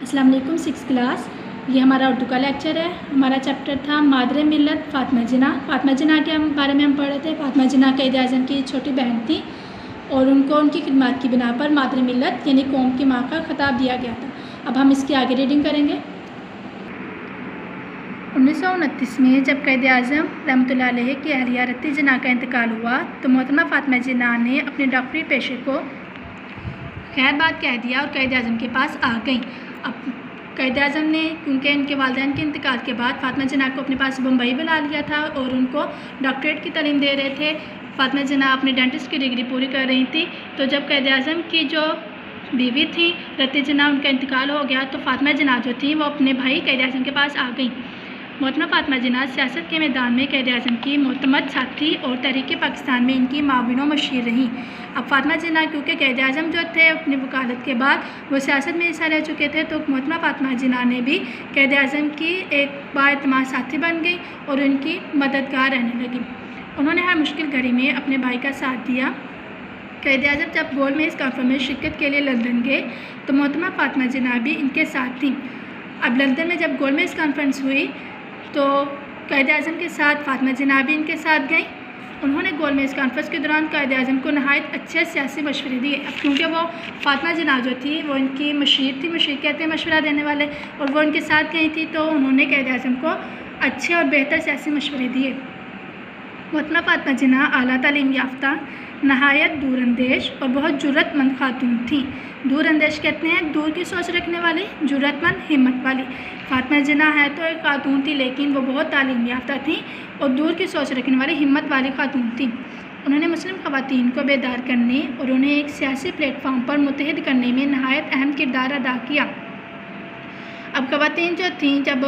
अस्सलाम वालेकुम। 6th class, ये हमारा उर्दू का लेक्चर है। हमारा चैप्टर था मादरे मिल्लत फ़ातिमा जिन्ना। फ़ातिमा जिन्ना के बारे में हम पढ़ रहे थे। फ़ातिमा जिन्ना क़ायद आज़म की छोटी बहन थी और उनको उनकी खिदमत की बिना पर मादरे मिल्लत यानी कौम की माँ का खिताब दिया गया था। अब हम इसकी आगे रीडिंग करेंगे। 1929 में जब क़ायद आज़म रहमतुल्लाह अलैह की अहलिया रत्ती जिन्ना का इंतकाल हुआ तो मोहतरमा फ़ातिमा जिन्ना ने अपने डॉक्टरी पेशे को खैर बात कह दिया और क़ायद आज़म के पास आ गई। अब क़ायद आज़म ने क्योंकि इनके वालिदैन के इंतकाल के बाद फ़ातिमा जिन्ना को अपने पास बम्बई बुला लिया था और उनको डॉक्टरेट की तालीम दे रहे थे। फ़ातिमा जिन्ना अपनी डेंटिस्ट की डिग्री पूरी कर रही थी। तो जब क़ायद आज़म की जो बीवी थी रत्ती जिन्ना, उनका इंतकाल हो गया तो फ़ातिमा जिन्ना जो थी वो अपने भाई क़ायद आज़म के पास आ गई। मोहतरमा फ़ातिमा जिन्ना सियासत के मैदान में क़ायद आज़म की मोतमद साथी और तहरीक पाकिस्तान में इनकी माविनो मशहूर रहीं। अब फ़ातिमा जिन्ना क्योंकि क़ायद आज़म जो थे अपनी वकालत के बाद वो सियासत में हिस्सा ले चुके थे, तो मोहतरमा फ़ातिमा जिन्ना ने भी क़ायद आज़म की एक बाएतमाद साथी बन गई और उनकी मददगार रहने लगी। उन्होंने हर मुश्किल घड़ी में अपने भाई का साथ दिया। क़ायद आज़म जब गोल मेज़ कॉन्फ्रेंस में शिरकत के लिए लंदन गए तो मोहतरमा फ़ातिमा जिन्ना भी इनके साथ थी। अब लंदन में जब गोल मेज़ कॉन्फ्रेंस हुई तो क़ायद आज़म के साथ फ़ातिमा जिन्ना भी इनके साथ गई। उन्होंने गोल मेज़ कॉन्फ्रेंस के दौरान क़ायद आज़म को नहायत अच्छे सियासी मशवरे दिए। अब क्योंकि वो फ़ातिमा जिन्ना जो थी वो इनकी मशीर थी, मशीर कहते हैं मशवरा देने वाले, और वो इनके साथ गई थी तो उन्होंने क़ायद आज़म को अच्छे और बेहतर सियासी मशवरे दिए। मोहतरमा फ़ातिमा जिन्ना आला तालीम याफ्ता, नहायत दूरअंदेश और बहुत जुर्रतमंद खातून थी। दूरअंदेश कहते हैं दूर की सोच रखने वाली, जुर्रतमंद हिम्मत वाली। फ़ातिमा जिन्ना है तो एक खातून थी लेकिन वो बहुत तालीम याफ्ता थी और दूर की सोच रखने वाली, हिम्मत वाली खातून थी। उन्होंने मुस्लिम ख़वातीन को बेदार करने और उन्हें एक सियासी प्लेटफॉर्म पर मुत्तहिद करने में नहायत अहम किरदार अदा किया। अब ख़वातीन जो थीं जब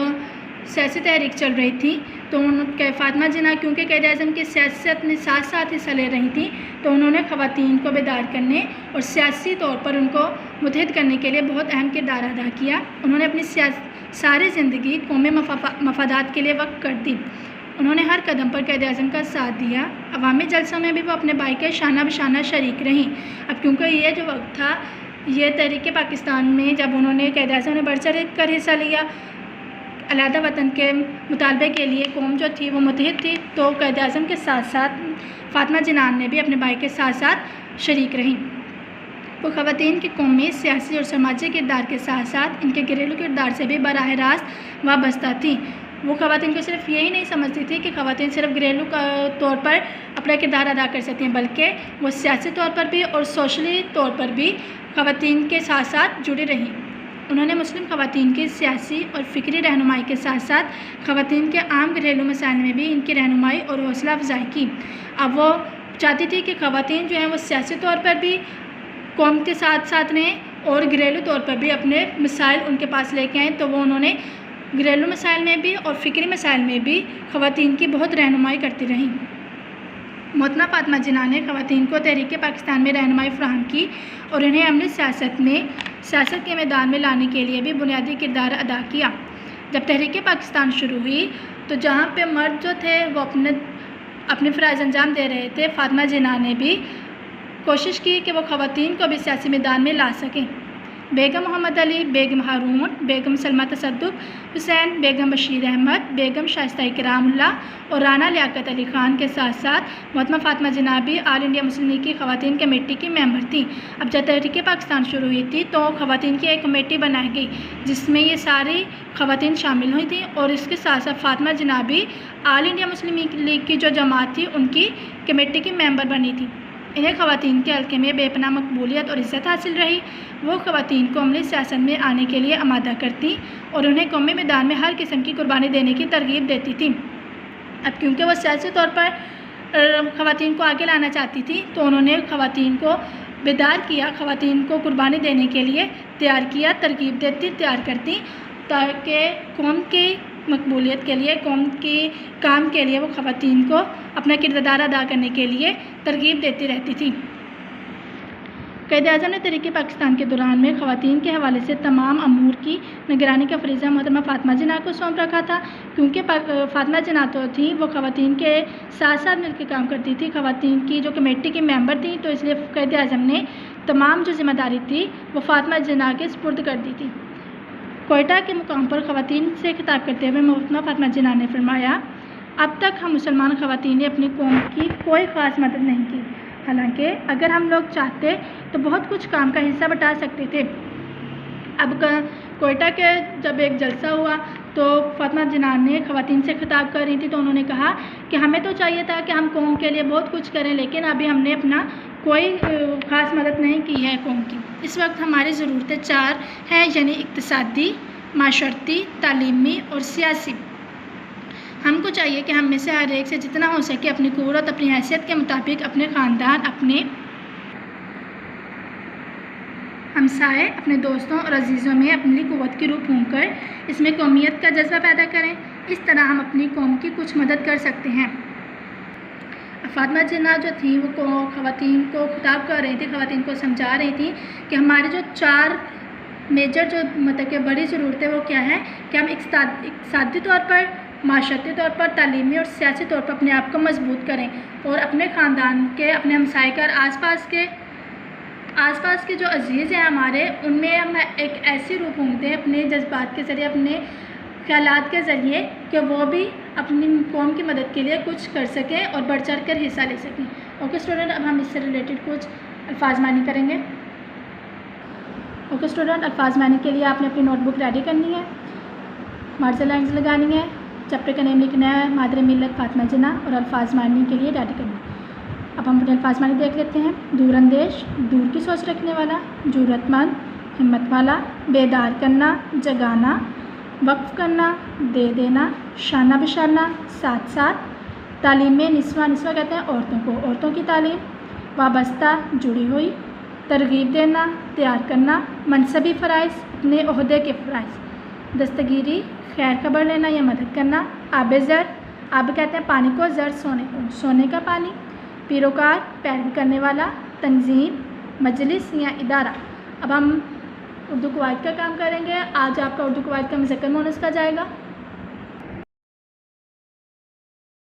सियासी तहरीक चल रही थी तो उनके फ़ातिमा जिन्ना क्योंकि क़ायद आज़म की सियासत में साथ साथ हिस्सा ले रही थी तो उन्होंने ख़वातीन को बेदार करने और सियासी तौर पर उनको मुत्तहिद करने के लिए बहुत अहम किरदार अदा किया। उन्होंने अपनी सारी ज़िंदगी कौमी मफादात के लिए वक़्फ़ कर दी। उन्होंने हर कदम पर क़ायद आज़म का साथ दिया। अवामी जलसों में भी वो अपने भाई के शाना बशाना शरीक रहीं। अब क्योंकि ये जो वक्त था, ये तहरीक पाकिस्तान में जब उन्होंने क़ायद आज़म ने बढ़ चढ़ कर हिस्सा लिया, अलहदा वतन के मुतालबे के लिए कौम जो थी वो मुत्तहिद थी, तो क़ायद आज़म के साथ साथ फ़ातिमा जिन्ना ने भी अपने भाई के साथ साथ शरीक रहीं। वो ख़वातीन की कौमी, सियासी और समाजी किरदार के साथ साथ इनके घरेलू किरदार से भी बराह रास्त वाबस्ता थी। वो ख़वातीन को सिर्फ यही नहीं समझती थी कि ख़वातीन सिर्फ घरेलू तौर पर अपना किरदार अदा कर सकती हैं, बल्कि वो सियासी तौर पर भी और सोशली तौर पर भी ख़वातीन के साथ साथ जुड़ी रहीं। उन्होंने मुस्लिम ख़वातीन की सियासी और फ़िक्री रहनुमाई के साथ साथ ख़वातीन के आम घरेलू मसाइल में भी इनकी रहनुमाई और हौसला अफजाई की। अब वो चाहती थी कि ख़वातीन जो हैं वो सियासी तौर पर भी कौम के साथ साथ रहें और घरेलू तौर पर भी अपने मसाइल उनके पास लेके आएँ। तो वो उन्होंने घरेलू मसाइल में भी और फ़िक्री मसाइल में भी ख़वातीन की बहुत रहनुमाई करती रहीं। मोहतरमा फ़ातिमा जिन्ना ने ख़वातीन को तहरीक पाकिस्तान में रहनुमाई फ़राहम की और उन्हें अमली सियासत के मैदान में लाने के लिए भी बुनियादी किरदार अदा किया। जब तहरीक पाकिस्तान शुरू हुई तो जहाँ पे मर्द जो थे वो अपने फ़राइज़ अंजाम दे रहे थे, फ़ातिमा जिन्ना ने भी कोशिश की कि वो ख़वातीन को भी सियासी मैदान में ला सकें। बेगम मोहम्मद अली, बेगम हारून, बेगम सलमा तसद्दुक़ हुसैन, बेगम बशीर अहमद, बेगम शाइस्ता इकरामुल्लाह और राना लियाकत अली ख़ान के साथ साथ मोहतरमा फ़ातिमा जिन्ना भी ऑल इंडिया मुस्लिम लीग की ख़वातीन कमेटी की मेंबर थी। अब जब तहरीक पाकिस्तान शुरू हुई थी तो ख़वातीन की एक कमेटी बनाई गई जिसमें ये सारी ख़वातीन शामिल हुई थी और इसके साथ साथ फ़ातिमा जिन्ना भी ऑल इंडिया मुस्लिम लीग की जो जमात थी उनकी कमेटी की मेंबर बनी थी। इन्हें ख़वातीन के हल्के में बेपनाह मकबूलियत और इज़्ज़त हासिल रही। वो ख़वातीन को अमली सियासत में आने के लिए आमादा करती और उन्हें कौमी मैदान में हर किस्म की कुर्बानी देने की तरगीब देती थी। अब क्योंकि वो सियासी तौर पर ख़वातीन को आगे लाना चाहती थी तो उन्होंने ख़वातीन को बेदार किया, ख़वातीन को कुर्बानी देने के लिए तैयार किया, तरगीब देती, तैयार करती ताकि कौम की मकबूलियत के लिए, कौम के काम के लिए वो ख़वातीन को अपना किरदार अदा करने के लिए तरगीब देती रहती थी। क़ायद आज़म ने तहरीक पाकिस्तान के दौरान में ख़वातीन के हवाले से तमाम अमूर की निगरानी का फ़रीज़ा मोहतरमा फ़ातिमा जिन्ना को सौंप रखा था। क्योंकि फ़ातिमा जिन्ना तो थी वो ख़वातीन के साथ साथ मिलकर काम करती थी, ख़वातीन की जो कमेटी की मेंबर थी, तो इसलिए क़ायद आज़म ने तमाम जो ज़िम्मेदारी थी वो फ़ातिमा जिन्ना के सुपुर्द कर दी थी। कोयटा के मुकाम पर ख़वातीन से खिताब करते हुए मोहतरमा फ़ातिमा जिन्ना ने फरमाया, अब तक हम मुसलमान ख़वातीन ने अपनी कौम की कोई ख़ास मदद नहीं की। हालांकि अगर हम लोग चाहते तो बहुत कुछ काम का हिस्सा बटा सकते थे। अब कोयटा के जब एक जलसा हुआ तो फ़ातिमा जिन्ना ने ख़वातीन से खिताब कर रही थी, तो उन्होंने कहा कि हमें तो चाहिए था कि हम कौम के लिए बहुत कुछ करें, लेकिन अभी हमने अपना कोई ख़ास मदद नहीं की है कौम की। इस वक्त हमारी ज़रूरतें 4 हैं, यानी इक़्तिसादी, माशरती, तालीमी और सियासी। हमको चाहिए कि हम में से हर एक से जितना हो सके अपनी क़ुव्वत, अपनी हैसियत के मुताबिक अपने ख़ानदान, अपने हमसाए, अपने दोस्तों और अजीज़ों में अपनी क़ुव्वत की रूह फूंक कर इसमें कौमियत का जज्बा पैदा करें। इस तरह हम अपनी कौम की कुछ मदद कर सकते हैं। फ़ातिमा जिन्ना जो थी वो ख़वातीन को खिताब कर रही थी, ख़वातीन को समझा रही थी कि हमारी जो 4 मेजर जो मतलब कि बड़ी ज़रूरतें वो क्या है कि हम इक़्तिसादी तौर पर, माशरती तौर पर, तालीमी और सियासी तौर पर अपने आप को मजबूत करें और अपने ख़ानदान के, अपने हमसाए के, आसपास के जो अजीज़ हैं हमारे, उनमें हम एक ऐसी रूह फूंकते हैं अपने जज्बात के ज़रिए, अपने ख़यालात के ज़रिए कि वो भी अपनी कौम की मदद के लिए कुछ कर सकें और बढ़ चढ़ कर हिस्सा ले सकें। ओके स्टूडेंट, अब हम इससे रिलेटेड कुछ अल्फाज मानी करेंगे। ओके स्टूडेंट, अल्फाज मानी के लिए आपने अपनी नोटबुक रेडी करनी है, मार्जिन लाइन्स लगानी है, चैप्टर का नेम लिखना है मादरे मिल्लत फ़ातिमा जिन्ना और अल्फाज मानी के लिए रेडी करनी है। अब हम अपने अल्फाज मानी देख लेते हैं। दूरअंदेश, दूर की सोच रखने वाला, ज़रूरतमंद, हिम्मत वाला, बेदार करना, जगाना, वक्फ़ करना, दे देना, शाना बिशाना, साथ साथ। तालीम में निस्वा कहते हैं औरतों को, औरतों की तालीम। वाबस्ता, जुड़ी हुई। तरगीब देना, तैयार करना, मनसबी फ़राइज़, अपने ओहदे के फ़राइज़। दस्तगीरी, खैर खबर लेना या मदद करना। आब ज़र, आब कहते हैं पानी को, ज़र सोने को, सोने का पानी। पैरोकार, पैरवी करने वाला। तंजीम, मजलिस या इदारा। अब हम उर्दू कवायद का काम करेंगे। आज आपका उर्दू कवायद का मुज़क्कर मुअन्नस का जाएगा।